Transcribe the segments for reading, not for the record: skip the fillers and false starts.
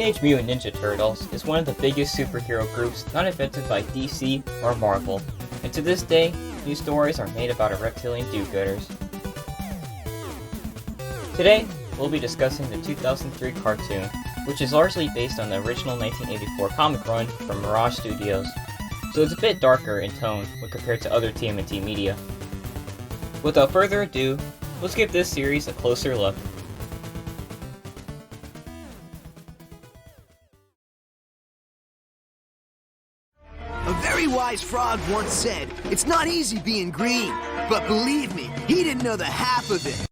Teenage Mutant Ninja Turtles is one of the biggest superhero groups not invented by DC or Marvel, and to this day, new stories are made about our reptilian do-gooders. Today, we'll be discussing the 2003 cartoon, which is largely based on the original 1984 comic run from Mirage Studios, so it's a bit darker in tone when compared to other TMNT media. Without further ado, let's give this series a closer look. A very wise frog once said, "It's not easy being green," but believe me, he didn't know the half of it.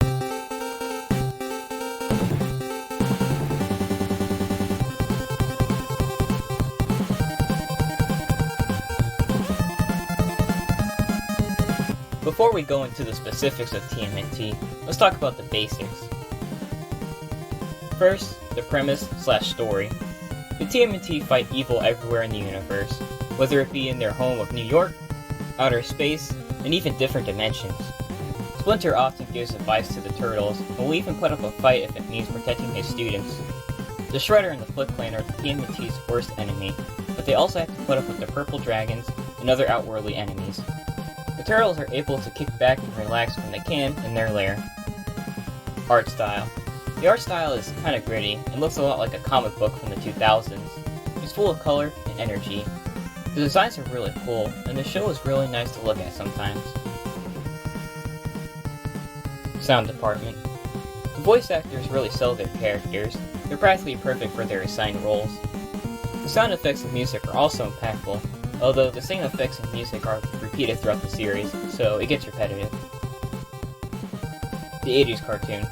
Before we go into the specifics of TMNT, let's talk about the basics. First, the premise/story. The TMNT fight evil everywhere in the universe, whether it be in their home of New York, outer space, and even different dimensions. Splinter often gives advice to the Turtles, and will even put up a fight if it means protecting his students. The Shredder and the Foot Clan are the TMNT's worst enemy, but they also have to put up with the Purple Dragons and other outworldly enemies. The Turtles are able to kick back and relax when they can in their lair. Art style. The art style is kinda gritty and looks a lot like a comic book from the 2000s. It's full of color and energy. The designs are really cool, and the show is really nice to look at sometimes. Sound department. The voice actors really sell their characters. They're practically perfect for their assigned roles. The sound effects and music are also impactful, although the same effects and music are repeated throughout the series, so it gets repetitive. The 80s cartoon.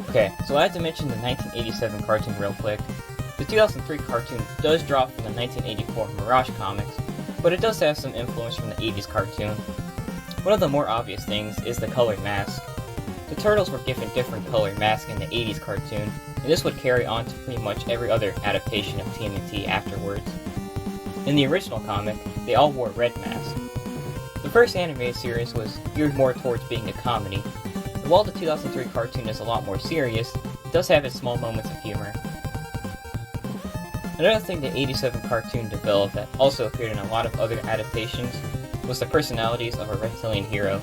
Okay, so I had to mention the 1987 cartoon real quick. The 2003 cartoon does drop from the 1984 Mirage comics, but it does have some influence from the 80s cartoon. One of the more obvious things is the colored mask. The Turtles were given different colored masks in the 80s cartoon, and this would carry on to pretty much every other adaptation of TMNT afterwards. In the original comic, they all wore red masks. The first animated series was geared more towards being a comedy, and while the 2003 cartoon is a lot more serious, it does have its small moments of humor. Another thing the 87 cartoon developed that also appeared in a lot of other adaptations was the personalities of our reptilian heroes.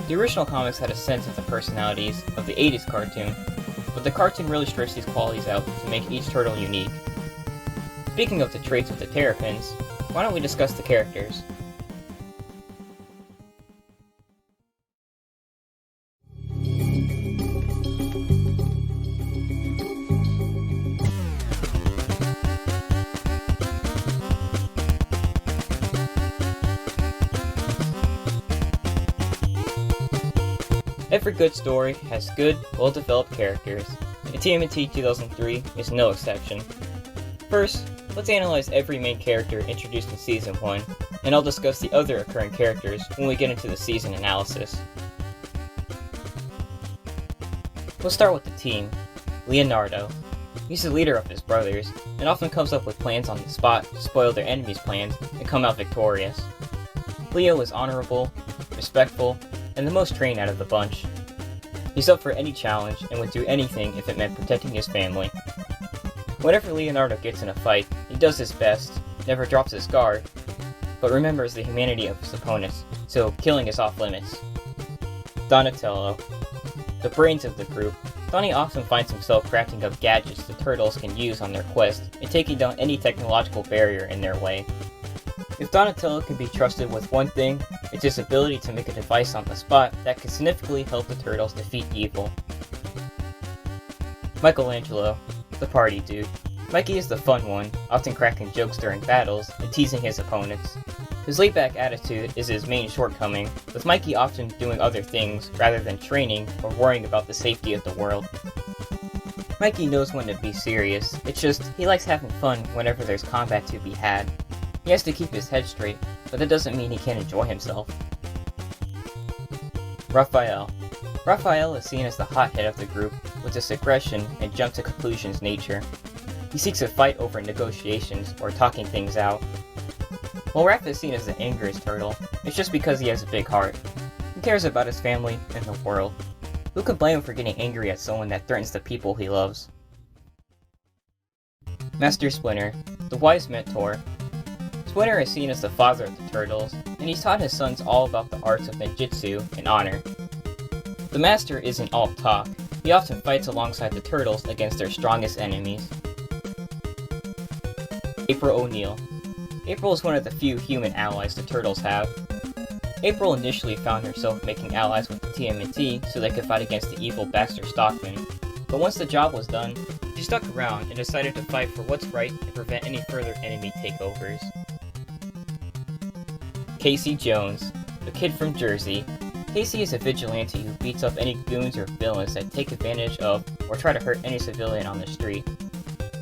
The original comics had a sense of the personalities of the 80s cartoon, but the cartoon really stretched these qualities out to make each turtle unique. Speaking of the traits of the Terrapins, why don't we discuss the characters? Every good story has good, well-developed characters, and TMNT 2003 is no exception. First, let's analyze every main character introduced in Season 1, and I'll discuss the other occurring characters when we get into the season analysis. Let's start with the team. Leonardo. He's the leader of his brothers, and often comes up with plans on the spot to spoil their enemies' plans and come out victorious. Leo is honorable, respectful, and the most trained out of the bunch. He's up for any challenge and would do anything if it meant protecting his family. Whenever Leonardo gets in a fight, he does his best, never drops his guard, but remembers the humanity of his opponents, so killing is off limits. Donatello. The brains of the group, Donnie often finds himself crafting up gadgets the Turtles can use on their quest and taking down any technological barrier in their way. If Donatello can be trusted with one thing, it's his ability to make a device on the spot that can significantly help the Turtles defeat evil. Michelangelo, the party dude. Mikey is the fun one, often cracking jokes during battles and teasing his opponents. His laid-back attitude is his main shortcoming, with Mikey often doing other things rather than training or worrying about the safety of the world. Mikey knows when to be serious, it's just he likes having fun whenever there's combat to be had. He has to keep his head straight, but that doesn't mean he can't enjoy himself. Raphael. Raphael is seen as the hothead of the group, with his aggression and jump-to-conclusions nature. He seeks a fight over negotiations or talking things out. While Raph is seen as the angriest turtle, it's just because he has a big heart. He cares about his family and the world. Who could blame him for getting angry at someone that threatens the people he loves? Master Splinter, the wise mentor. Splinter is seen as the father of the turtles, and he's taught his sons all about the arts of ninjutsu and honor. The Master isn't all talk. He often fights alongside the turtles against their strongest enemies. April O'Neil. April is one of the few human allies the turtles have. April initially found herself making allies with the TMNT so they could fight against the evil Baxter Stockman, but once the job was done, she stuck around and decided to fight for what's right and prevent any further enemy takeovers. Casey Jones, the kid from Jersey. Casey is a vigilante who beats up any goons or villains that take advantage of or try to hurt any civilian on the street.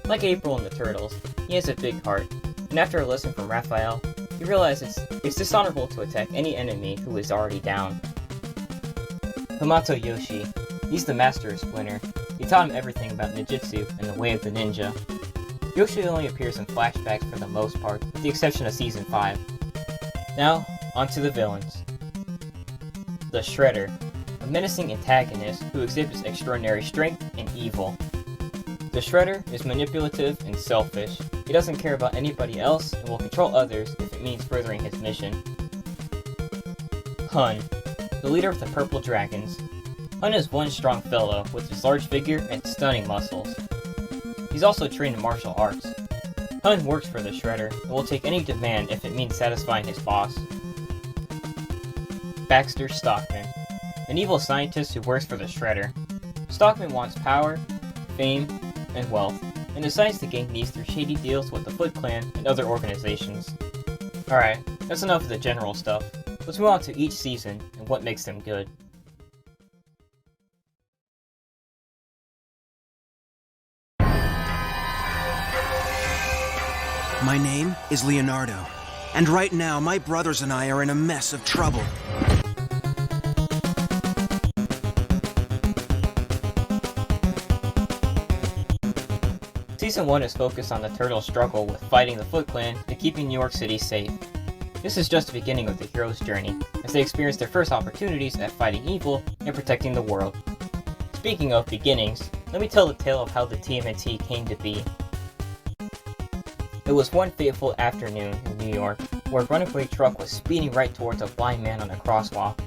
Like April and the Turtles, he has a big heart, and after a lesson from Raphael, he realizes it's dishonorable to attack any enemy who is already down. Hamato Yoshi. He's the master of Splinter. He taught him everything about ninjutsu and the way of the ninja. Yoshi only appears in flashbacks for the most part, with the exception of Season 5. Now, onto the villains. The Shredder, a menacing antagonist who exhibits extraordinary strength and evil. The Shredder is manipulative and selfish. He doesn't care about anybody else and will control others if it means furthering his mission. Hun, the leader of the Purple Dragons. Hun is one strong fellow with his large figure and stunning muscles. He's also trained in martial arts. Hun works for the Shredder and will take any demand if it means satisfying his boss. Baxter Stockman, an evil scientist who works for the Shredder. Stockman wants power, fame, and wealth, and decides to gain these through shady deals with the Foot Clan and other organizations. Alright, that's enough of the general stuff. Let's move on to each season and what makes them good. My name is Leonardo, and right now my brothers and I are in a mess of trouble. Season 1 is focused on the Turtles' struggle with fighting the Foot Clan and keeping New York City safe. This is just the beginning of the hero's journey, as they experience their first opportunities at fighting evil and protecting the world. Speaking of beginnings, let me tell the tale of how the TMNT came to be. It was one fateful afternoon in New York, where a runaway truck was speeding right towards a blind man on a crosswalk.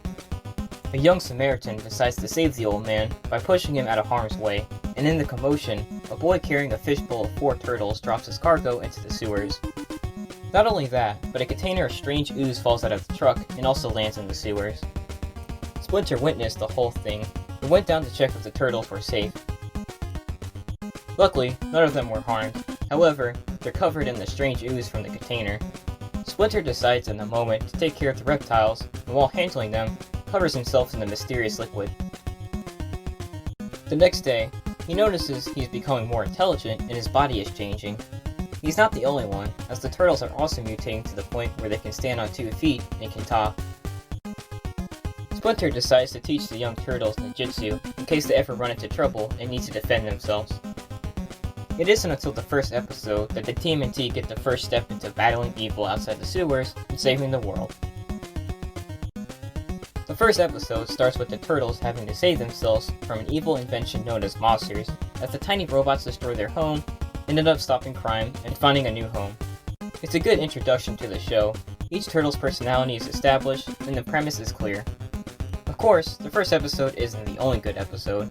A young Samaritan decides to save the old man by pushing him out of harm's way, and in the commotion, a boy carrying a fishbowl of 4 turtles drops his cargo into the sewers. Not only that, but a container of strange ooze falls out of the truck and also lands in the sewers. Splinter witnessed the whole thing and went down to check if the turtles were safe. Luckily, none of them were harmed. However, they're covered in the strange ooze from the container. Splinter decides in the moment to take care of the reptiles, and while handling them, covers himself in the mysterious liquid. The next day, he notices he's becoming more intelligent and his body is changing. He's not the only one, as the turtles are also mutating to the point where they can stand on 2 feet and can talk. Splinter decides to teach the young turtles ninjutsu in case they ever run into trouble and need to defend themselves. It isn't until the first episode that the TMNT get the first step into battling evil outside the sewers and saving the world. The first episode starts with the turtles having to save themselves from an evil invention known as monsters, as the tiny robots destroy their home, ended up stopping crime, and finding a new home. It's a good introduction to the show. Each turtle's personality is established, and the premise is clear. Of course, the first episode isn't the only good episode.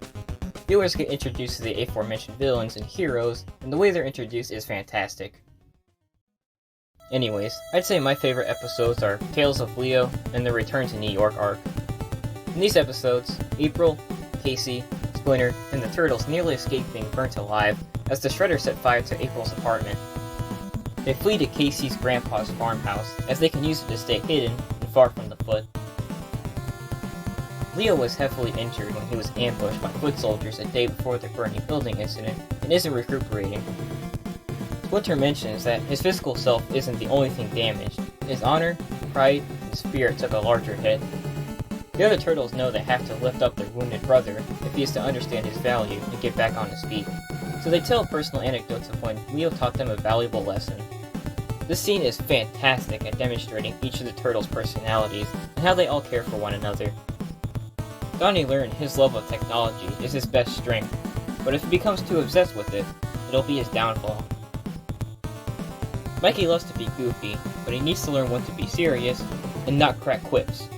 Viewers get introduced to the aforementioned villains and heroes, and the way they're introduced is fantastic. Anyways, I'd say my favorite episodes are Tales of Leo and the Return to New York arc. In these episodes, April, Casey, Splinter, and the Turtles nearly escape being burnt alive as the Shredder set fire to April's apartment. They flee to Casey's grandpa's farmhouse, as they can use it to stay hidden and far from the Foot. Leo was heavily injured when he was ambushed by foot soldiers a day before the burning building incident and isn't recuperating. Splinter mentions that his physical self isn't the only thing damaged. His honor, pride, and spirit took a larger hit. The other turtles know they have to lift up their wounded brother if he is to understand his value and get back on his feet, so they tell personal anecdotes of when Leo taught them a valuable lesson. This scene is fantastic at demonstrating each of the turtles' personalities and how they all care for one another. Donnie learned his love of technology is his best strength, but if he becomes too obsessed with it, it'll be his downfall. Mikey loves to be goofy, but he needs to learn when to be serious and not crack quips.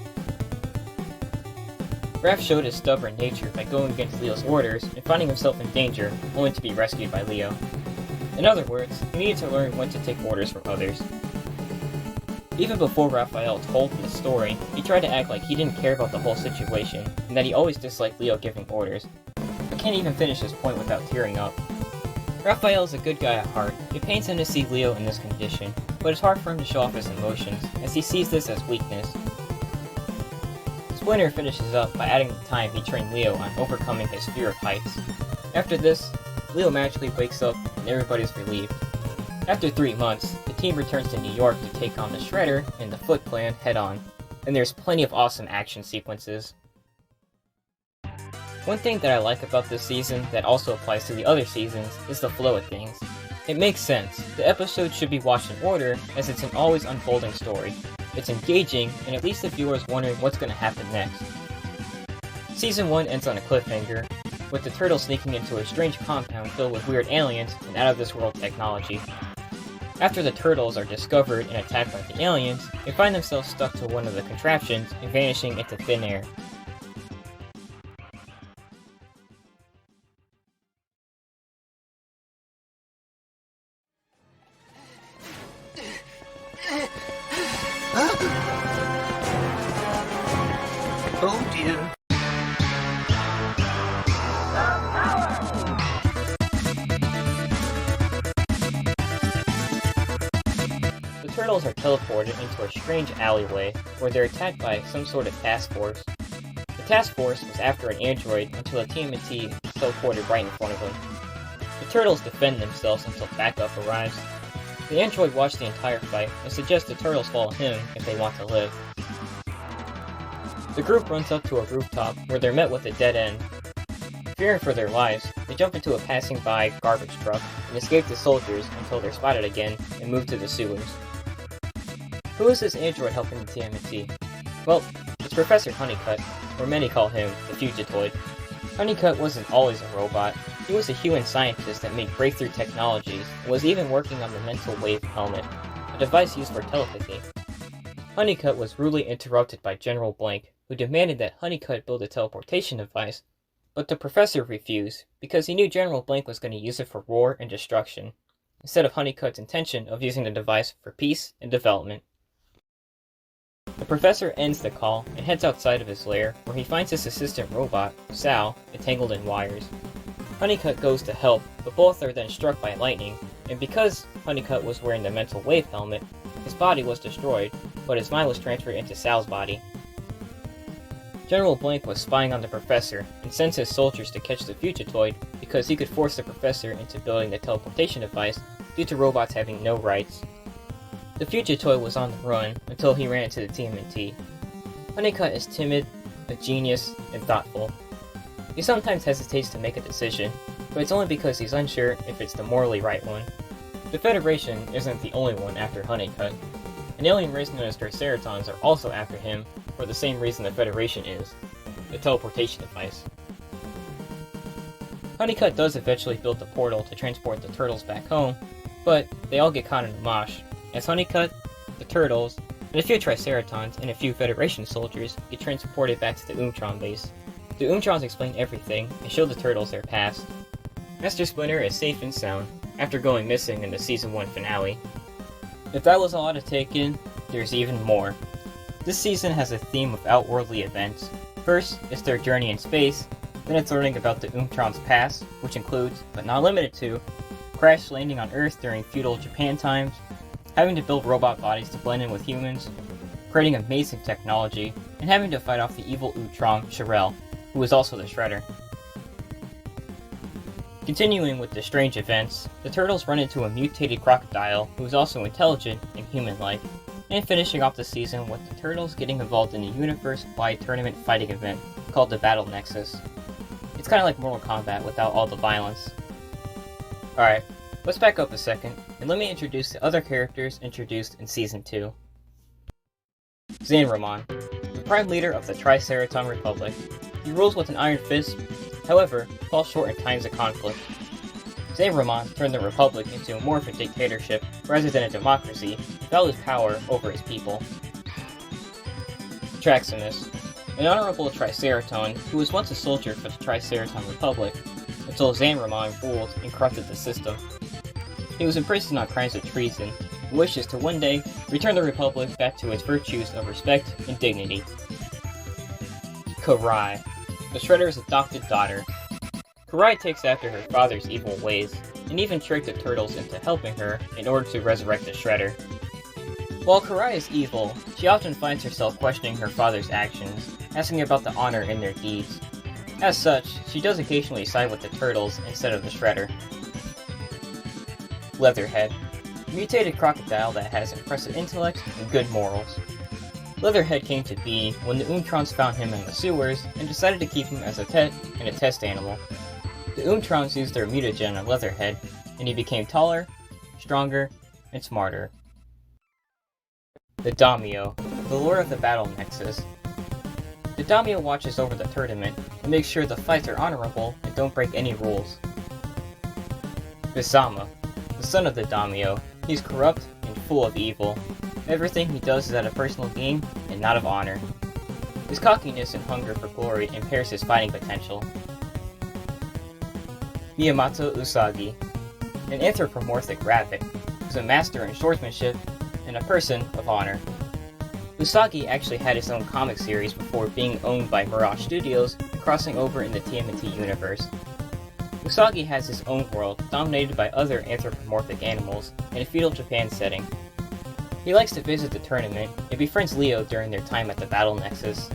Raph showed his stubborn nature by going against Leo's orders and finding himself in danger, only to be rescued by Leo. In other words, he needed to learn when to take orders from others. Even before Raphael told him the story, he tried to act like he didn't care about the whole situation, and that he always disliked Leo giving orders. I can't even finish his point without tearing up. Raphael is a good guy at heart. It pains him to see Leo in this condition, but it's hard for him to show off his emotions, as he sees this as weakness. Splinter finishes up by adding the time he trained Leo on overcoming his fear of heights. After this, Leo magically wakes up and everybody's relieved. After 3 months, the team returns to New York to take on the Shredder and the Foot Clan head-on, and there's plenty of awesome action sequences. One thing that I like about this season that also applies to the other seasons is the flow of things. It makes sense. The episodes should be watched in order, as it's an always unfolding story. It's engaging, and it leaves the viewers wondering what's going to happen next. Season 1 ends on a cliffhanger, with the turtles sneaking into a strange compound filled with weird aliens and out-of-this-world technology. After the turtles are discovered and attacked by the aliens, they find themselves stuck to one of the contraptions and vanishing into thin air. Oh dear. The turtles are teleported into a strange alleyway, where they're attacked by some sort of task force. The task force was after an android until a TMNT is teleported right in front of them. The turtles defend themselves until backup arrives. The android watched the entire fight and suggests the turtles follow him if they want to live. The group runs up to a rooftop where they're met with a dead end. Fearing for their lives, they jump into a passing by garbage truck and escape the soldiers until they're spotted again and moved to the sewers. Who is this android helping the TMNT? Well, it's Professor Honeycutt, or many call him the Fugitoid. Honeycutt wasn't always a robot. He was a human scientist that made breakthrough technologies and was even working on the mental wave helmet, a device used for telepathy. Honeycutt was rudely interrupted by General Blank, who demanded that Honeycutt build a teleportation device, but the professor refused because he knew General Blank was going to use it for war and destruction, instead of Honeycutt's intention of using the device for peace and development. The professor ends the call and heads outside of his lair, where he finds his assistant robot, Sal, entangled in wires. Honeycutt goes to help, but both are then struck by lightning, and because Honeycutt was wearing the mental wave helmet, his body was destroyed, but his mind was transferred into Sal's body. General Blank was spying on the professor and sends his soldiers to catch the Fugitoid because he could force the professor into building the teleportation device due to robots having no rights. The Fugitoid was on the run until he ran into the TMNT. Honeycutt is timid, a genius, and thoughtful. He sometimes hesitates to make a decision, but it's only because he's unsure if it's the morally right one. The Federation isn't the only one after Honeycutt. An alien race known as Triceratons are also after him for the same reason the Federation is, the teleportation device. Honeycutt does eventually build the portal to transport the turtles back home, but they all get caught in a mosh, as Honeycutt, the turtles, and a few Triceratons and a few Federation soldiers get transported back to the Umtron base. The Umtrons explain everything and show the turtles their past. Master Splinter is safe and sound, after going missing in the Season 1 finale. If that was a lot to take in, there's even more. This season has a theme of outworldly events. First, it's their journey in space, then it's learning about the Umtron's past, which includes, but not limited to, crash landing on Earth during feudal Japan times, having to build robot bodies to blend in with humans, creating amazing technology, and having to fight off the evil Utrom, Shirel, who is also the Shredder. Continuing with the strange events, the turtles run into a mutated crocodile who is also intelligent and human-like, and finishing off the season with the turtles getting involved in a universe-wide tournament fighting event called the Battle Nexus. It's kinda like Mortal Kombat without all the violence. Alright, let's back up a second, and let me introduce the other characters introduced in Season 2. Zanramon, the prime leader of the Triceraton Republic. He rules with an iron fist, however, falls short in times of conflict. Zanramon turned the Republic into more of a dictatorship rather than a democracy, values power over his people. Traximus, an honorable Triceraton who was once a soldier for the Triceraton Republic, until Zanramon ruled and corrupted the system. He was imprisoned on crimes of treason, and wishes to one day return the Republic back to its virtues of respect and dignity. Karai, the Shredder's adopted daughter. Karai takes after her father's evil ways, and even tricked the turtles into helping her in order to resurrect the Shredder. While Karai is evil, she often finds herself questioning her father's actions, asking about the honor in their deeds. As such, she does occasionally side with the turtles instead of the Shredder. Leatherhead, a mutated crocodile that has impressive intellect and good morals. Leatherhead came to be when the Umtrons found him in the sewers and decided to keep him as a pet and a test animal. The Umtrons used their mutagen on Leatherhead, and he became taller, stronger, and smarter. The Daimyo, the lord of the Battle Nexus. The Daimyo watches over the tournament and makes sure the fights are honorable and don't break any rules. Bisama, the son of the Daimyo. He's corrupt and full of evil. Everything he does is out of personal gain and not of honor. His cockiness and hunger for glory impairs his fighting potential. Miyamoto Usagi, an anthropomorphic rabbit, who's a master in swordsmanship and a person of honor. Usagi actually had his own comic series before being owned by Mirage Studios and crossing over in the TMNT universe. Usagi has his own world, dominated by other anthropomorphic animals, in a feudal Japan setting. He likes to visit the tournament and befriends Leo during their time at the Battle Nexus.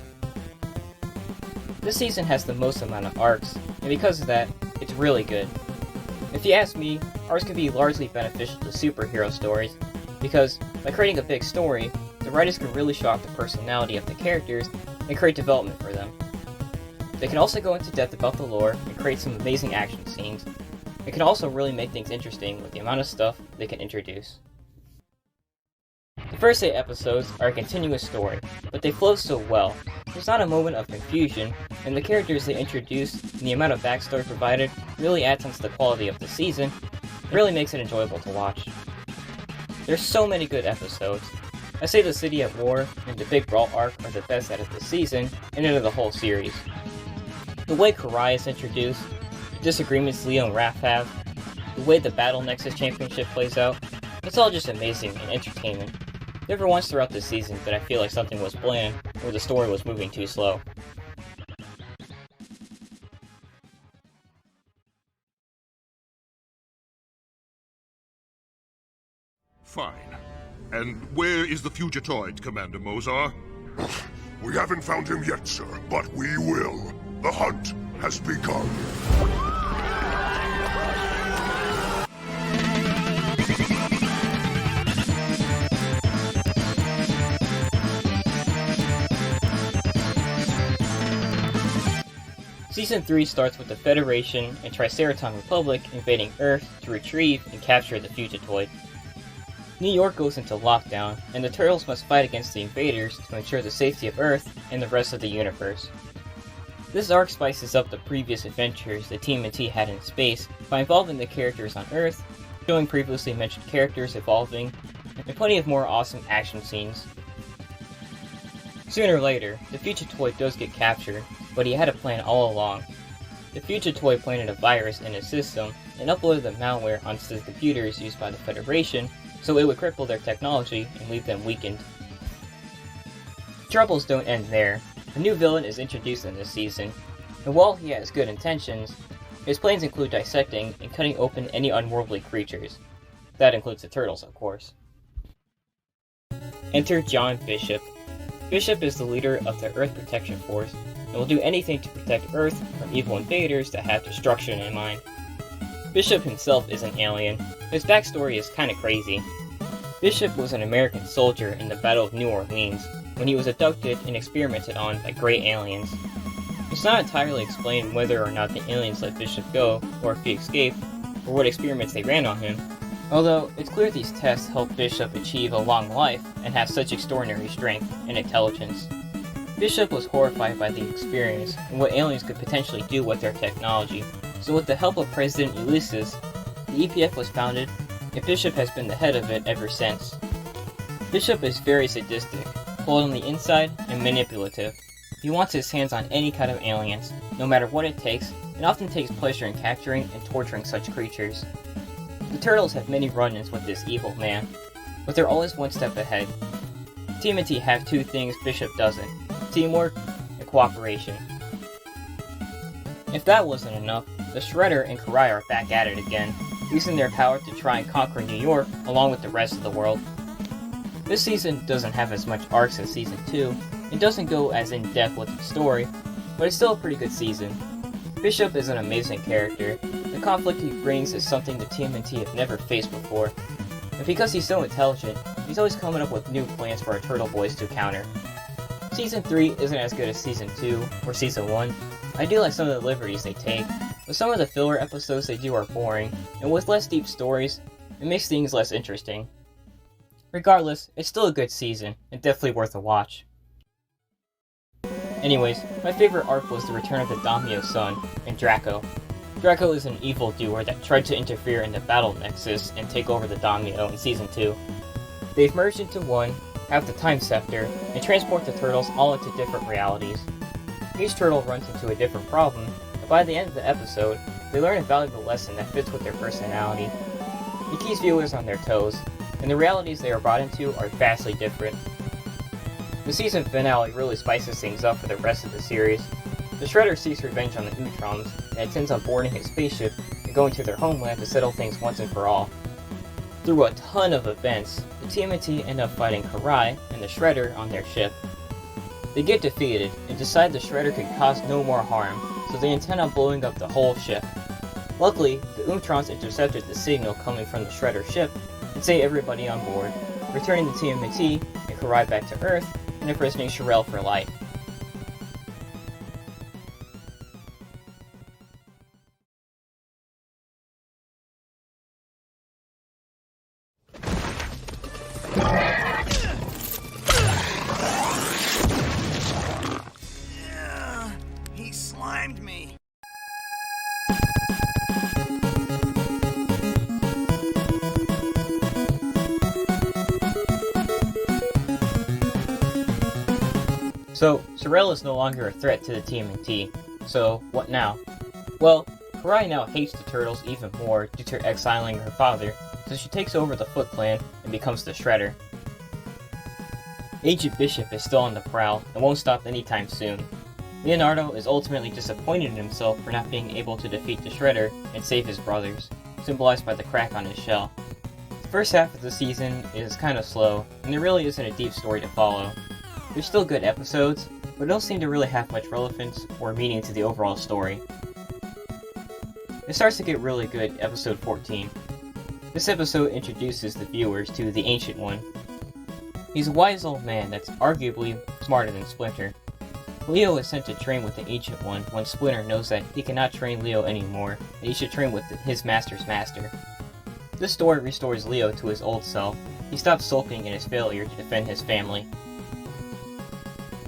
This season has the most amount of arcs, and because of that, it's really good. If you ask me, arcs can be largely beneficial to superhero stories, because by creating a big story, the writers can really show off the personality of the characters and create development for them. They can also go into depth about the lore and create some amazing action scenes. It can also really make things interesting with the amount of stuff they can introduce. The first 8 episodes are a continuous story, but they flow so well. There's not a moment of confusion, and the characters they introduce and the amount of backstory provided really adds on to the quality of the season, and really makes it enjoyable to watch. There's so many good episodes. I say the City at War and the Big Brawl arc are the best out of the season, and out of the whole series. The way Karai is introduced, the disagreements Leo and Raph have, the way the Battle Nexus Championship plays out, it's all just amazing and entertainment. Never once throughout the season did I feel like something was bland, or the story was moving too slow. Fine. And where is the Fugitoid, Commander Mozar? We haven't found him yet, sir, but we will. The hunt has begun. Season 3 starts with the Federation and Triceraton Republic invading Earth to retrieve and capture the Fugitoid. New York goes into lockdown, and the Turtles must fight against the invaders to ensure the safety of Earth and the rest of the universe. This arc spices up the previous adventures the TMNT had in space by involving the characters on Earth, showing previously mentioned characters evolving, and plenty of more awesome action scenes. Sooner or later, the Fugitoid does get captured, but he had a plan all along. The Fugitoid planted a virus in his system and uploaded the malware onto the computers used by the Federation, so it would cripple their technology and leave them weakened. Troubles don't end there. A new villain is introduced in this season, and while he has good intentions, his plans include dissecting and cutting open any unworldly creatures. That includes the turtles, of course. Enter John Bishop. Bishop is the leader of the Earth Protection Force, and will do anything to protect Earth from evil invaders that have destruction in mind. Bishop himself is an alien. His backstory is kinda crazy. Bishop was an American soldier in the Battle of New Orleans, when he was abducted and experimented on by gray aliens. It's not entirely explained whether or not the aliens let Bishop go, or if he escaped, or what experiments they ran on him, although it's clear these tests helped Bishop achieve a long life and have such extraordinary strength and intelligence. Bishop was horrified by the experience and what aliens could potentially do with their technology, so with the help of President Ulysses, the EPF was founded and Bishop has been the head of it ever since. Bishop is very sadistic, cold on the inside, and manipulative. He wants his hands on any kind of aliens, no matter what it takes, and often takes pleasure in capturing and torturing such creatures. The Turtles have many run-ins with this evil man, but they're always one step ahead. TMNT have two things Bishop doesn't: teamwork and cooperation. If that wasn't enough, the Shredder and Karai are back at it again, using their power to try and conquer New York along with the rest of the world. This season doesn't have as much arcs as Season 2, and doesn't go as in-depth with the story, but it's still a pretty good season. Bishop is an amazing character. The conflict he brings is something the TMNT have never faced before, and because he's so intelligent, he's always coming up with new plans for our Turtle Boys to counter. Season 3 isn't as good as Season 2 or Season 1. I do like some of the liberties they take, but some of the filler episodes they do are boring, and with less deep stories, it makes things less interesting. Regardless, it's still a good season, and definitely worth a watch. Anyways, my favorite arc was the return of the Daimyo son, and Draco. Draco is an evildoer that tried to interfere in the Battle Nexus and take over the Daimyo in Season 2. They've merged into one, have the Time Scepter, and transport the turtles all into different realities. Each turtle runs into a different problem, and by the end of the episode, they learn a valuable lesson that fits with their personality. It keeps viewers on their toes, and the realities they are brought into are vastly different. The season finale really spices things up for the rest of the series. The Shredder seeks revenge on the Utrons, and intends on boarding his spaceship and going to their homeland to settle things once and for all. Through a ton of events, the TMNT end up fighting Karai and the Shredder on their ship. They get defeated, and decide the Shredder could cause no more harm, so they intend on blowing up the whole ship. Luckily, the Utrons intercepted the signal coming from the Shredder ship, and save everybody on board, returning the TMNT and Karai back to Earth, and imprisoning Shirelle for life. He slimed me. So, Shirelle is no longer a threat to the TMNT, so what now? Well, Karai now hates the Turtles even more due to exiling her father, so she takes over the Foot Clan and becomes the Shredder. Agent Bishop is still on the prowl and won't stop anytime soon. Leonardo is ultimately disappointed in himself for not being able to defeat the Shredder and save his brothers, symbolized by the crack on his shell. The first half of the season is kind of slow, and there really isn't a deep story to follow. They're still good episodes, but don't seem to really have much relevance or meaning to the overall story. It starts to get really good episode 14. This episode introduces the viewers to the Ancient One. He's a wise old man that's arguably smarter than Splinter. Leo is sent to train with the Ancient One when Splinter knows that he cannot train Leo anymore, and he should train with his master's master. This story restores Leo to his old self. He stops sulking in his failure to defend his family.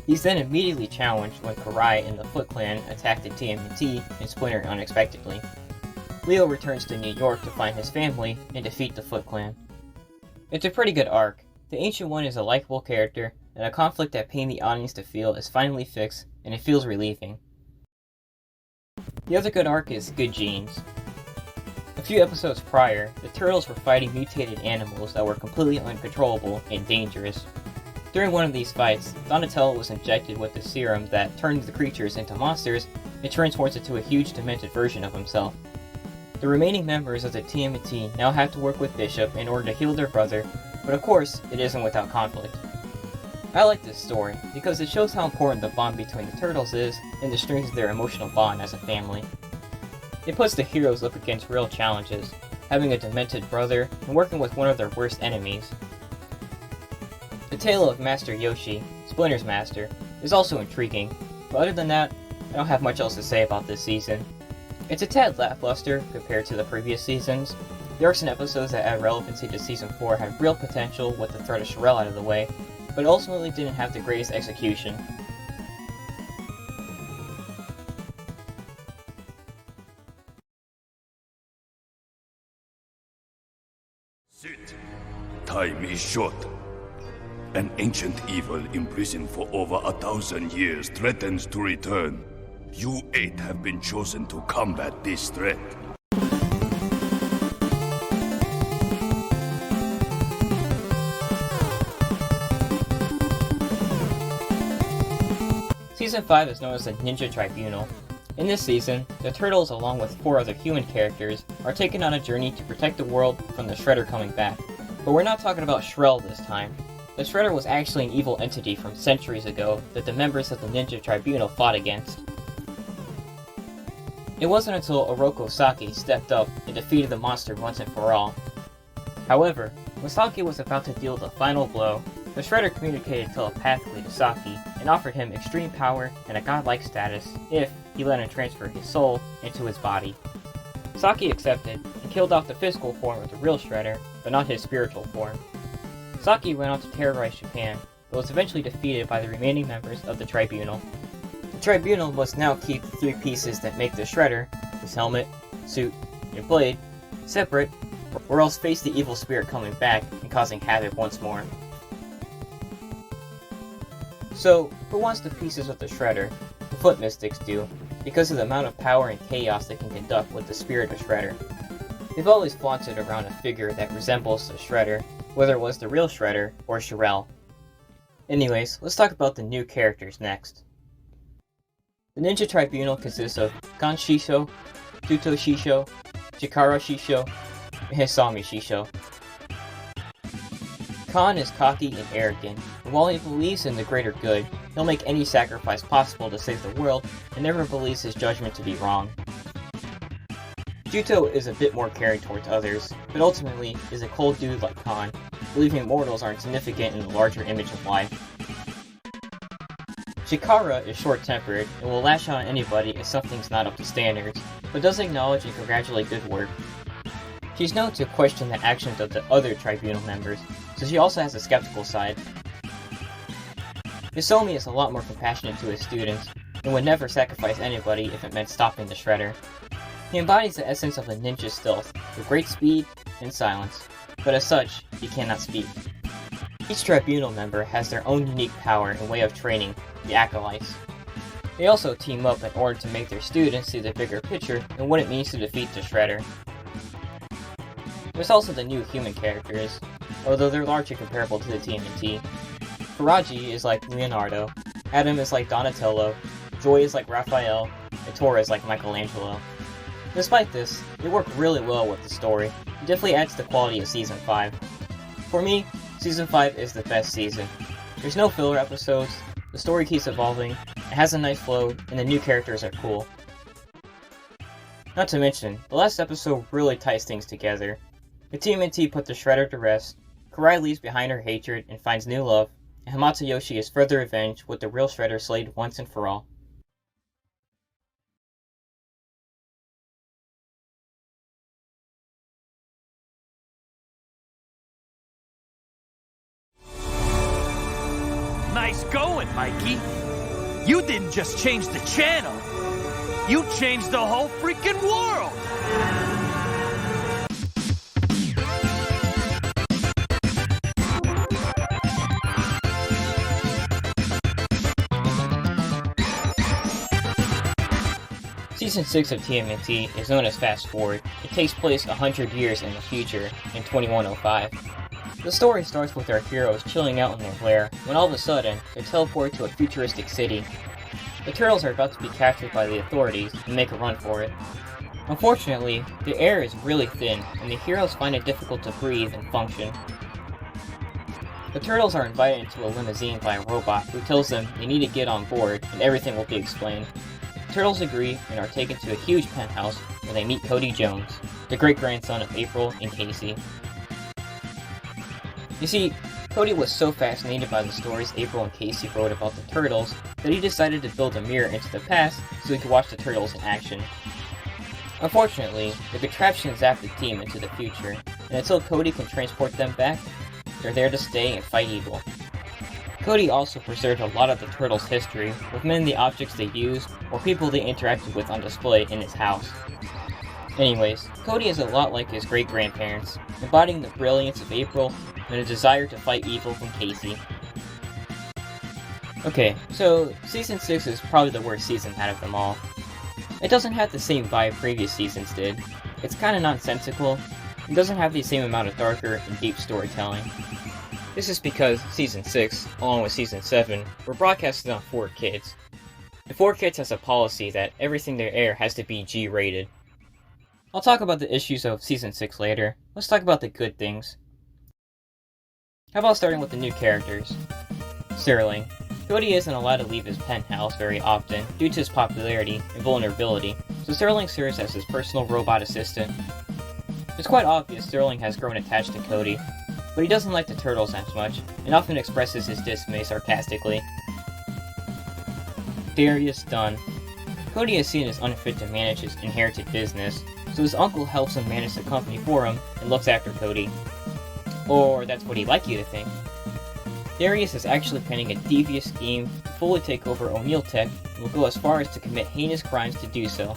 He's then immediately challenged when Karai and the Foot Clan attack the TMNT and Splinter unexpectedly. Leo returns to New York to find his family and defeat the Foot Clan. It's a pretty good arc. The Ancient One is a likable character, and a conflict that pained the audience to feel is finally fixed, and it feels relieving. The other good arc is Good Genes. A few episodes prior, the Turtles were fighting mutated animals that were completely uncontrollable and dangerous. During one of these fights, Donatello was injected with a serum that turned the creatures into monsters and transforms it to a huge demented version of himself. The remaining members of the TMNT now have to work with Bishop in order to heal their brother, but of course, it isn't without conflict. I like this story because it shows how important the bond between the Turtles is and the strength of their emotional bond as a family. It puts the heroes up against real challenges, having a demented brother and working with one of their worst enemies. The tale of Master Yoshi, Splinter's master, is also intriguing, but other than that, I don't have much else to say about this season. It's a tad lackluster compared to the previous seasons. The arcs and episodes that add relevancy to Season 4 had real potential with the threat of Shirelle out of the way, but ultimately didn't have the greatest execution. Sit. Time is short. An ancient evil imprisoned for over 1,000 years threatens to return. You 8 have been chosen to combat this threat. Season 5 is known as the Ninja Tribunal. In this season, the Turtles, along with 4 other human characters, are taken on a journey to protect the world from the Shredder coming back. But we're not talking about Shrell this time. The Shredder was actually an evil entity from centuries ago that the members of the Ninja Tribunal fought against. It wasn't until Oroku Saki stepped up and defeated the monster once and for all. However, when Saki was about to deal the final blow, the Shredder communicated telepathically to Saki and offered him extreme power and a godlike status if he let him transfer his soul into his body. Saki accepted and killed off the physical form of the real Shredder, but not his spiritual form. Saki went on to terrorize Japan, but was eventually defeated by the remaining members of the Tribunal. The Tribunal must now keep the 3 pieces that make the Shredder, his helmet, suit, and blade, separate, or else face the evil spirit coming back and causing havoc once more. So, who wants the pieces of the Shredder? The Foot Mystics do, because of the amount of power and chaos they can conduct with the spirit of Shredder. They've always flaunted around a figure that resembles the Shredder, whether it was the real Shredder or Shirel. Anyways, let's talk about the new characters next. The Ninja Tribunal consists of Gon Shisho, Tuto Shisho, Chikara Shisho, and Hisami Shisho. Khan is cocky and arrogant, and while he believes in the greater good, he'll make any sacrifice possible to save the world and never believes his judgment to be wrong. Juto is a bit more caring towards others, but ultimately is a cold dude like Khan, believing mortals aren't significant in the larger image of life. Chikara is short-tempered and will lash out on anybody if something's not up to standards, but does acknowledge and congratulate good work. She's known to question the actions of the other Tribunal members, so she also has a skeptical side. Hisomi is a lot more compassionate to his students, and would never sacrifice anybody if it meant stopping the Shredder. He embodies the essence of a ninja stealth, with great speed and silence, but as such, he cannot speak. Each Tribunal member has their own unique power and way of training, the Acolytes. They also team up in order to make their students see the bigger picture and what it means to defeat the Shredder. There's also the new human characters, although they're largely comparable to the TMNT. Faraji is like Leonardo, Adam is like Donatello, Joy is like Raphael, and Tora is like Michelangelo. Despite this, they work really well with the story, and definitely adds to the quality of Season 5. For me, Season 5 is the best season. There's no filler episodes, the story keeps evolving, it has a nice flow, and the new characters are cool. Not to mention, the last episode really ties things together. The TMNT put the Shredder to rest, Karai leaves behind her hatred and finds new love, and Hamato-yoshi is further avenged with the real Shredder slayed once and for all. Nice going, Mikey. You didn't just change the channel. You changed the whole freaking world! Season 6 of TMNT is known as Fast Forward. It takes place 100 years in the future, in 2105. The story starts with our heroes chilling out in their lair, when all of a sudden, they're teleported to a futuristic city. The Turtles are about to be captured by the authorities and make a run for it. Unfortunately, the air is really thin, and the heroes find it difficult to breathe and function. The Turtles are invited into a limousine by a robot who tells them they need to get on board and everything will be explained. The Turtles agree and are taken to a huge penthouse where they meet Cody Jones, the great-grandson of April and Casey. You see, Cody was so fascinated by the stories April and Casey wrote about the Turtles that he decided to build a mirror into the past so he could watch the Turtles in action. Unfortunately, the contraption zapped the team into the future, and until Cody can transport them back, they're there to stay and fight evil. Cody also preserved a lot of the Turtles' history, with many of the objects they used or people they interacted with on display in his house. Anyways, Cody is a lot like his great-grandparents, embodying the brilliance of April and a desire to fight evil from Casey. Okay, so Season 6 is probably the worst season out of them all. It doesn't have the same vibe previous seasons did. It's kinda nonsensical, and doesn't have the same amount of darker and deep storytelling. This is because Season 6, along with Season 7, were broadcasted on 4Kids. And 4Kids has a policy that everything they air has to be G-rated. I'll talk about the issues of Season 6 later. Let's talk about the good things. How about starting with the new characters? Sterling. Cody isn't allowed to leave his penthouse very often due to his popularity and vulnerability, so Sterling serves as his personal robot assistant. It's quite obvious Sterling has grown attached to Cody, but he doesn't like the turtles as much, and often expresses his dismay sarcastically. Darius Dunn. Cody is seen as unfit to manage his inherited business, so his uncle helps him manage the company for him and looks after Cody. Or that's what he'd like you to think. Darius is actually planning a devious scheme to fully take over O'Neill Tech and will go as far as to commit heinous crimes to do so.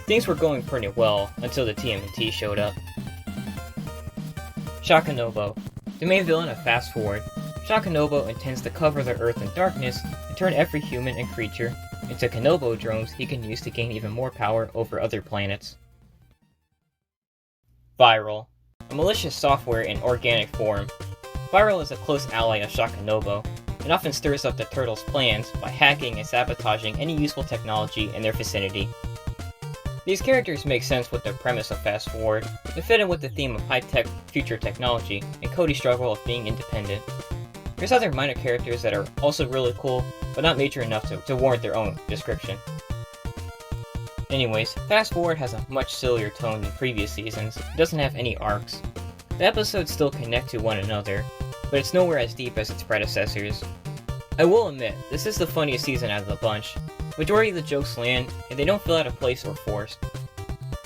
Things were going pretty well until the TMNT showed up. Shakanobo. The main villain of Fast Forward, Shakanobo intends to cover the Earth in darkness and turn every human and creature into Kanobo drones he can use to gain even more power over other planets. Viral. A malicious software in organic form. Viral is a close ally of Shakanobo, and often stirs up the Turtles' plans by hacking and sabotaging any useful technology in their vicinity. These characters make sense with the premise of Fast Forward, and fit in with the theme of high-tech future technology and Cody's struggle of being independent. There's other minor characters that are also really cool, but not major enough to warrant their own description. Anyways, Fast Forward has a much sillier tone than previous seasons. It doesn't have any arcs. The episodes still connect to one another, but it's nowhere as deep as its predecessors. I will admit, this is the funniest season out of the bunch. Majority of the jokes land, and they don't feel out of place or forced.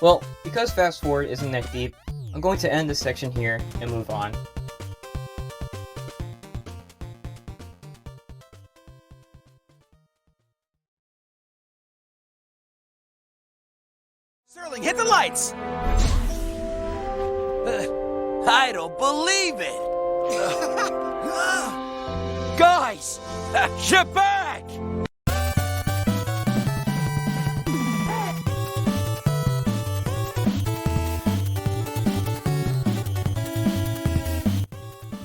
Well, because Fast Forward isn't that deep, I'm going to end this section here and move on. Sterling, hit the lights! I don't believe it! Guys! You're back!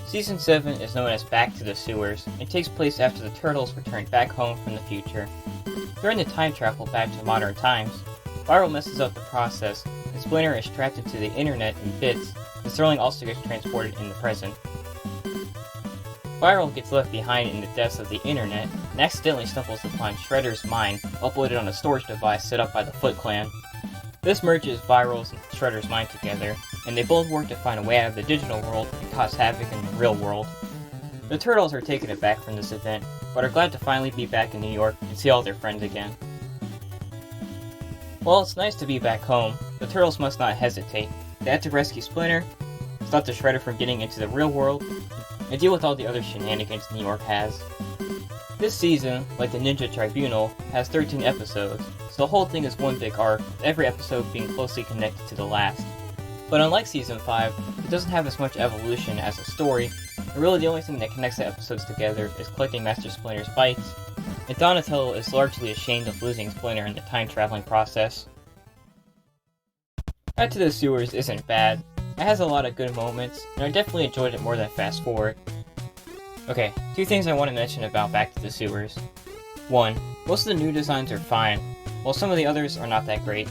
Season 7 is known as Back to the Sewers, and takes place after the Turtles return back home from the future. During the time travel back to modern times, Viral messes up the process, and Splinter is trapped into the internet in bits, and Sterling also gets transported in the present. Viral gets left behind in the depths of the internet, and accidentally stumbles upon Shredder's mind uploaded on a storage device set up by the Foot Clan. This merges Viral's and Shredder's mind together, and they both work to find a way out of the digital world and cause havoc in the real world. The Turtles are taken aback from this event, but are glad to finally be back in New York and see all their friends again. While it's nice to be back home, the Turtles must not hesitate. They have to rescue Splinter, stop the Shredder from getting into the real world, and deal with all the other shenanigans New York has. This season, like the Ninja Tribunal, has 13 episodes, so the whole thing is one big arc, with every episode being closely connected to the last. But unlike Season 5, it doesn't have as much evolution as a story, and really the only thing that connects the episodes together is collecting Master Splinter's bites, and Donatello is largely ashamed of losing Splinter in the time-traveling process. Back to the Sewers isn't bad. It has a lot of good moments, and I definitely enjoyed it more than Fast Forward. Okay, two things I want to mention about Back to the Sewers. 1. Most of the new designs are fine, while some of the others are not that great.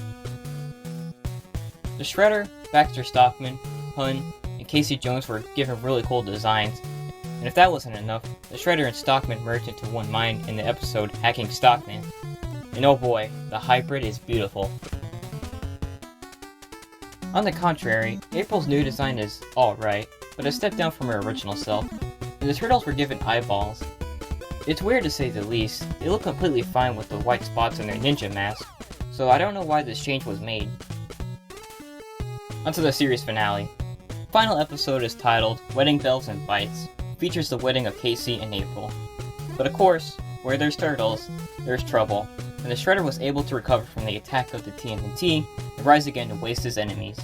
The Shredder, Baxter Stockman, Hun, and Casey Jones were given really cool designs, and if that wasn't enough, the Shredder and Stockman merged into one mind in the episode Hacking Stockman. And oh boy, the hybrid is beautiful. On the contrary, April's new design is alright, but a step down from her original self, and the Turtles were given eyeballs. It's weird to say the least. They look completely fine with the white spots on their ninja masks, so I don't know why this change was made. Onto the series finale. Final episode is titled Wedding Bells and Bites. It features the wedding of Casey and April. But of course, where there's turtles, there's trouble, and the Shredder was able to recover from the attack of the TMNT and rise again to waste his enemies.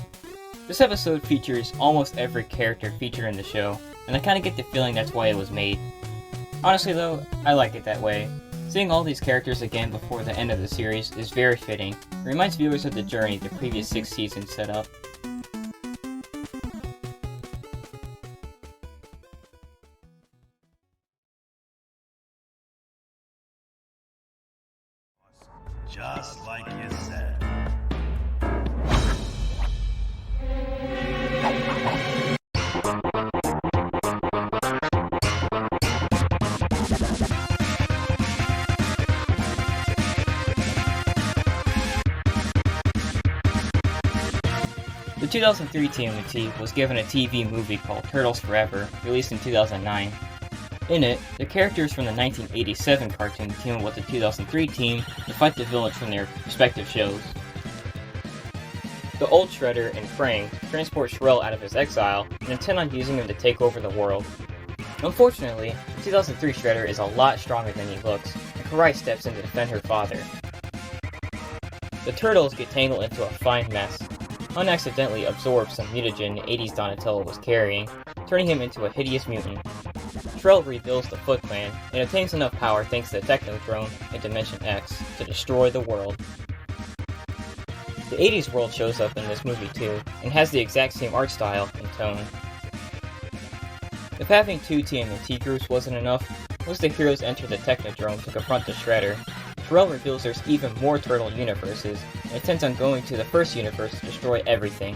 This episode features almost every character featured in the show, and I kinda get the feeling that's why it was made. Honestly though, I like it that way. Seeing all these characters again before the end of the series is very fitting. It reminds viewers of the journey the previous 6 seasons set up. Just like you said. The 2003 TMNT was given a TV movie called Turtles Forever, released in 2009. In it, the characters from the 1987 cartoon team up with the 2003 team to fight the villains from their respective shows. The old Shredder and Krang transport Shrell out of his exile and intend on using him to take over the world. Unfortunately, the 2003 Shredder is a lot stronger than he looks, and Karai steps in to defend her father. The Turtles get tangled into a fine mess. Unaccidentally absorbs some mutagen the 80s Donatello was carrying, turning him into a hideous mutant. Shrell rebuilds the Foot Clan and obtains enough power thanks to the Technodrome in Dimension X to destroy the world. The 80s world shows up in this movie too, and has the exact same art style and tone. If having 2 TMNT groups wasn't enough, once the heroes enter the Technodrome to confront the Shredder, Shrell reveals there's even more turtle universes, and intends on going to the first universe to destroy everything.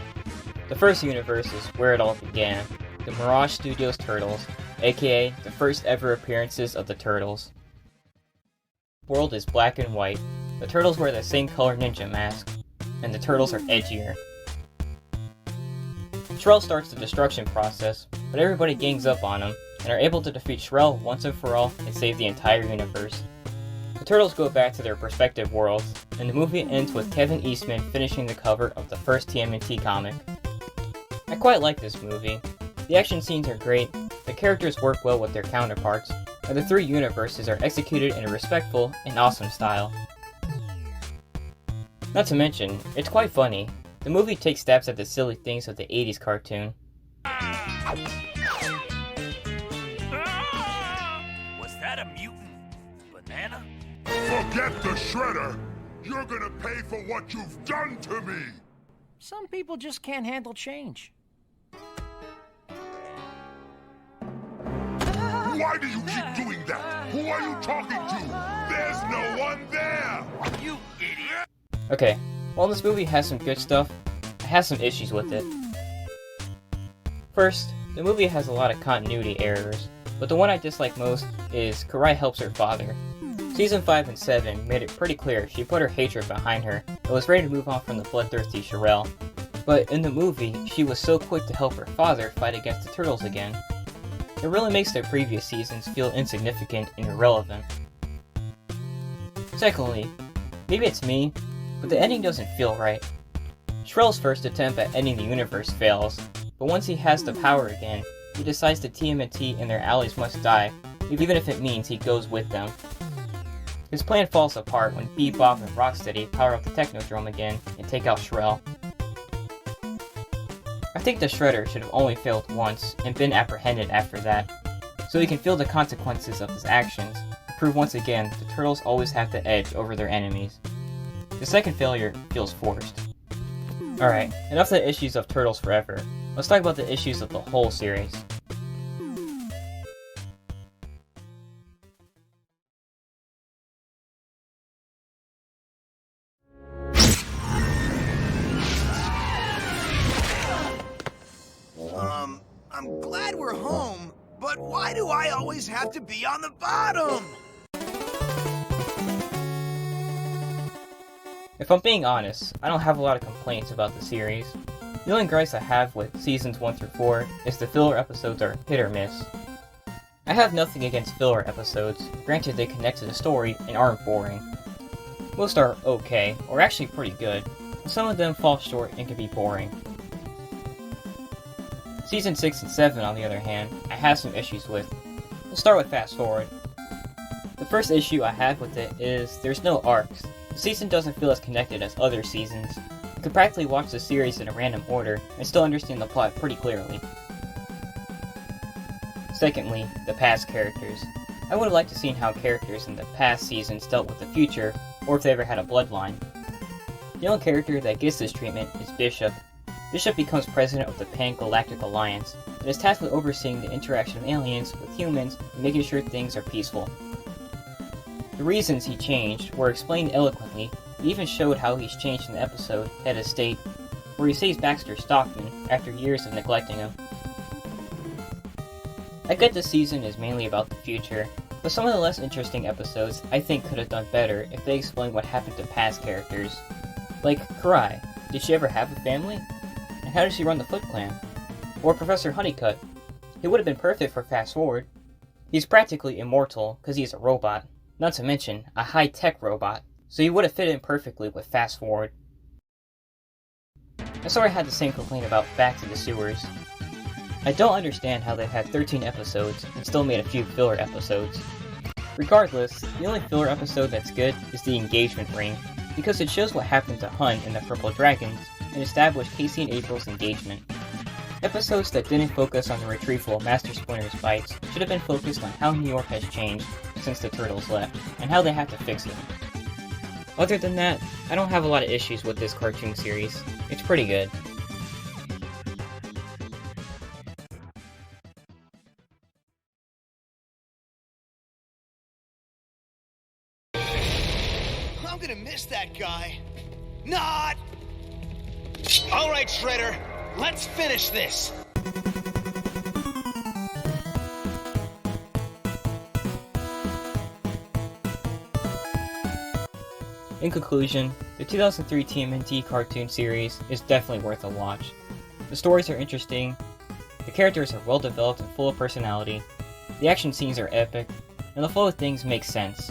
The first universe is where it all began, the Mirage Studios Turtles, aka the first ever appearances of the Turtles. The world is black and white, the Turtles wear the same color ninja mask, and the Turtles are edgier. Shrell starts the destruction process, but everybody gangs up on him, and are able to defeat Shrell once and for all and save the entire universe. The Turtles go back to their respective worlds, and the movie ends with Kevin Eastman finishing the cover of the first TMNT comic. I quite like this movie. The action scenes are great, the characters work well with their counterparts, and the 3 universes are executed in a respectful and awesome style. Not to mention, it's quite funny. The movie takes stabs at the silly things of the 80s cartoon. Was that a mutant banana? Forget the Shredder! You're gonna pay for what you've done to me! Some people just can't handle change. Why do you keep doing that? Who are you talking to? There's no one there! You idiot! Okay, while this movie has some good stuff, it has some issues with it. First, the movie has a lot of continuity errors, but the one I dislike most is Karai helps her father. Season 5 and 7 made it pretty clear she put her hatred behind her and was ready to move on from the bloodthirsty Shirelle. But in the movie, she was so quick to help her father fight against the Turtles again. It really makes their previous seasons feel insignificant and irrelevant. Secondly, maybe it's me, but the ending doesn't feel right. Shrell's first attempt at ending the universe fails, but once he has the power again, he decides the TMNT and their allies must die, even if it means he goes with them. His plan falls apart when Bebop and Rocksteady power up the Technodrome again and take out Shrell. I think the Shredder should have only failed once and been apprehended after that, so he can feel the consequences of his actions and prove once again the Turtles always have the edge over their enemies. The second failure feels forced. Alright, enough of the issues of Turtles Forever. Let's talk about the issues of the whole series. I'm glad we're home, but why do I always have to be on the bottom? If I'm being honest, I don't have a lot of complaints about the series. The only gripes I have with seasons 1 through 4 is the filler episodes are hit or miss. I have nothing against filler episodes, granted they connect to the story and aren't boring. Most are okay, or actually pretty good, but some of them fall short and can be boring. Season 6 and 7, on the other hand, I have some issues with. We'll start with Fast Forward. The first issue I have with it is there's no arcs. The season doesn't feel as connected as other seasons. You could practically watch the series in a random order and still understand the plot pretty clearly. Secondly, the past characters. I would have liked to see how characters in the past seasons dealt with the future, or if they ever had a bloodline. The only character that gets this treatment is Bishop. Bishop becomes president of the Pan-Galactic Alliance, and is tasked with overseeing the interaction of aliens with humans and making sure things are peaceful. The reasons he changed were explained eloquently. He even showed how he's changed in the episode Head of State, where he saves Baxter Stockman after years of neglecting him. I get this season is mainly about the future, but some of the less interesting episodes I think could have done better if they explained what happened to past characters. Like Karai, did she ever have a family? And how did she run the Foot Clan? Or Professor Honeycutt, he would have been perfect for Fast Forward. He's practically immortal because he's a robot, not to mention a high-tech robot, so he would have fit in perfectly with Fast Forward. I sort of had the same complaint about Back to the Sewers. I don't understand how they had 13 episodes and still made a few filler episodes. Regardless, the only filler episode that's good is the engagement ring, because it shows what happened to Hun and the Purple Dragons and established Casey and April's engagement. Episodes that didn't focus on the retrieval of Master Splinter's bites should have been focused on how New York has changed since the Turtles left, and how they have to fix it. Other than that, I don't have a lot of issues with this cartoon series. It's pretty good. I'm gonna miss that guy. Not! All right, Shredder, let's finish this. In conclusion, the 2003 TMNT cartoon series is definitely worth a watch. The stories are interesting, the characters are well developed and full of personality, the action scenes are epic, and the flow of things makes sense.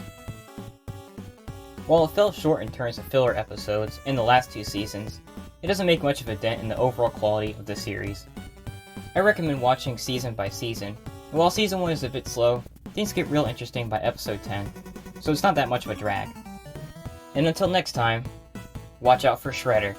While it fell short in terms of filler episodes in the last two seasons, it doesn't make much of a dent in the overall quality of the series. I recommend watching season by season, and while season 1 is a bit slow, things get real interesting by episode 10, so it's not that much of a drag. And until next time, watch out for Shredder.